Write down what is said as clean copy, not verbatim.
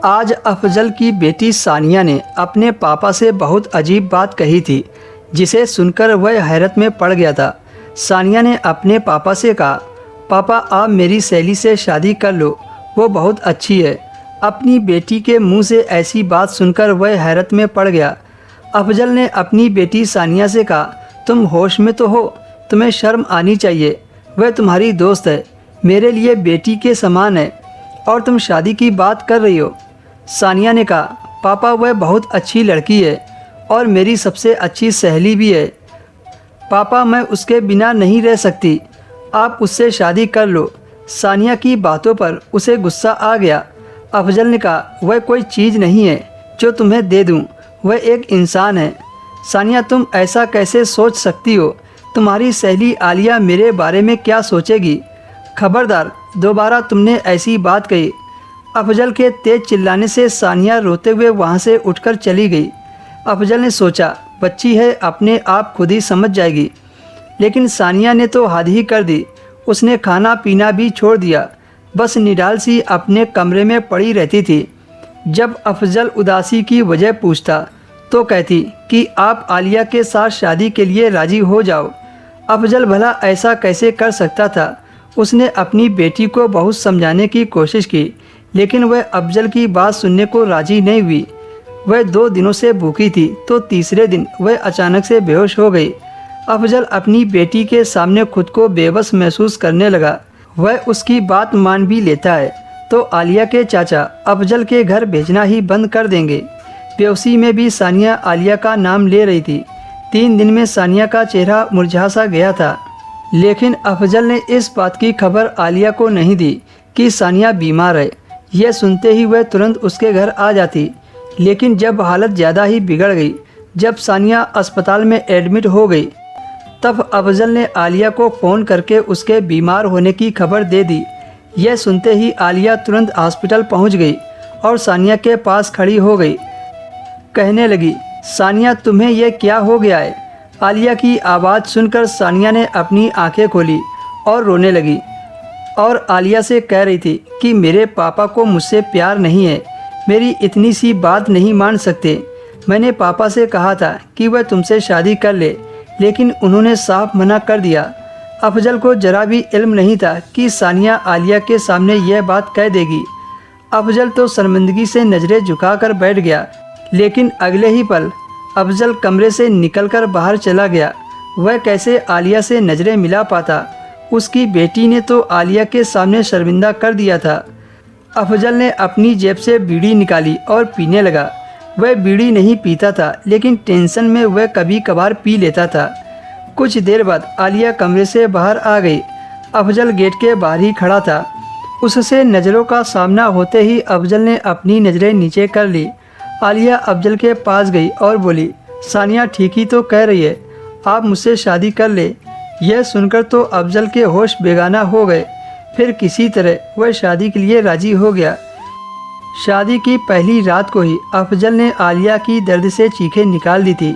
आज अफजल की बेटी सानिया ने अपने पापा से बहुत अजीब बात कही थी, जिसे सुनकर वह हैरत में पड़ गया था। सानिया ने अपने पापा से कहा, पापा आप मेरी सहेली से शादी कर लो, वो बहुत अच्छी है। अपनी बेटी के मुंह से ऐसी बात सुनकर वह हैरत में पड़ गया। अफजल ने अपनी बेटी सानिया से कहा, तुम होश में तो हो, तुम्हें शर्म आनी चाहिए। वह तुम्हारी दोस्त है, मेरे लिए बेटी के समान है, और तुम शादी की बात कर रही हो। सानिया ने कहा, पापा वह बहुत अच्छी लड़की है और मेरी सबसे अच्छी सहेली भी है। पापा मैं उसके बिना नहीं रह सकती, आप उससे शादी कर लो। सानिया की बातों पर उसे गुस्सा आ गया। अफजल ने कहा, वह कोई चीज़ नहीं है जो तुम्हें दे दूं, वह एक इंसान है। सानिया तुम ऐसा कैसे सोच सकती हो? तुम्हारी सहेली आलिया मेरे बारे में क्या सोचेगी? खबरदार, दोबारा तुमने ऐसी बात कही। अफजल के तेज चिल्लाने से सानिया रोते हुए वहाँ से उठकर चली गई। अफजल ने सोचा, बच्ची है, अपने आप खुद ही समझ जाएगी। लेकिन सानिया ने तो हद ही कर दी। उसने खाना पीना भी छोड़ दिया, बस निडाल सी अपने कमरे में पड़ी रहती थी। जब अफजल उदासी की वजह पूछता तो कहती कि आप आलिया के साथ शादी के लिए राज़ी हो जाओ। अफजल भला ऐसा कैसे कर सकता था? उसने अपनी बेटी को बहुत समझाने की कोशिश की, लेकिन वह अफजल की बात सुनने को राज़ी नहीं हुई। वह 2 दिनों से भूखी थी, तो तीसरे दिन वह अचानक से बेहोश हो गई। अफजल अपनी बेटी के सामने खुद को बेबस महसूस करने लगा। वह उसकी बात मान भी लेता है तो आलिया के चाचा अफजल के घर भेजना ही बंद कर देंगे। बेहोशी में भी सानिया आलिया का नाम ले रही थी। 3 दिन में सानिया का चेहरा मुरझा सा गया था, लेकिन अफजल ने इस बात की खबर आलिया को नहीं दी कि सानिया बीमार है। यह सुनते ही वह तुरंत उसके घर आ जाती। लेकिन जब हालत ज़्यादा ही बिगड़ गई, जब सानिया अस्पताल में एडमिट हो गई, तब अफजल ने आलिया को फ़ोन करके उसके बीमार होने की खबर दे दी। यह सुनते ही आलिया तुरंत हॉस्पिटल पहुंच गई और सानिया के पास खड़ी हो गई। कहने लगी, सानिया तुम्हें यह क्या हो गया है? आलिया की आवाज़ सुनकर सानिया ने अपनी आंखें खोली और रोने लगी और आलिया से कह रही थी कि मेरे पापा को मुझसे प्यार नहीं है, मेरी इतनी सी बात नहीं मान सकते। मैंने पापा से कहा था कि वह तुमसे शादी कर ले, लेकिन उन्होंने साफ मना कर दिया। अफजल को जरा भी इल्म नहीं था कि सानिया आलिया के सामने यह बात कह देगी। अफजल तो शर्मिंदगी से नज़रें झुकाकर बैठ गया, लेकिन अगले ही पल अफजल कमरे से निकलकर बाहर चला गया। वह कैसे आलिया से नज़रें मिला पाता? उसकी बेटी ने तो आलिया के सामने शर्मिंदा कर दिया था। अफजल ने अपनी जेब से बीड़ी निकाली और पीने लगा। वह बीड़ी नहीं पीता था, लेकिन टेंशन में वह कभी कभार पी लेता था। कुछ देर बाद आलिया कमरे से बाहर आ गई। अफजल गेट के बाहर ही खड़ा था। उससे नज़रों का सामना होते ही अफजल ने अपनी नज़रें नीचे कर ली। आलिया अफजल के पास गई और बोली, सानिया ठीक ही तो कह रही है, आप मुझसे शादी कर ले। यह सुनकर तो अफजल के होश बेगाना हो गए। फिर किसी तरह वह शादी के लिए राज़ी हो गया। शादी की पहली रात को ही अफजल ने आलिया की दर्द से चीखें निकाल दी थी।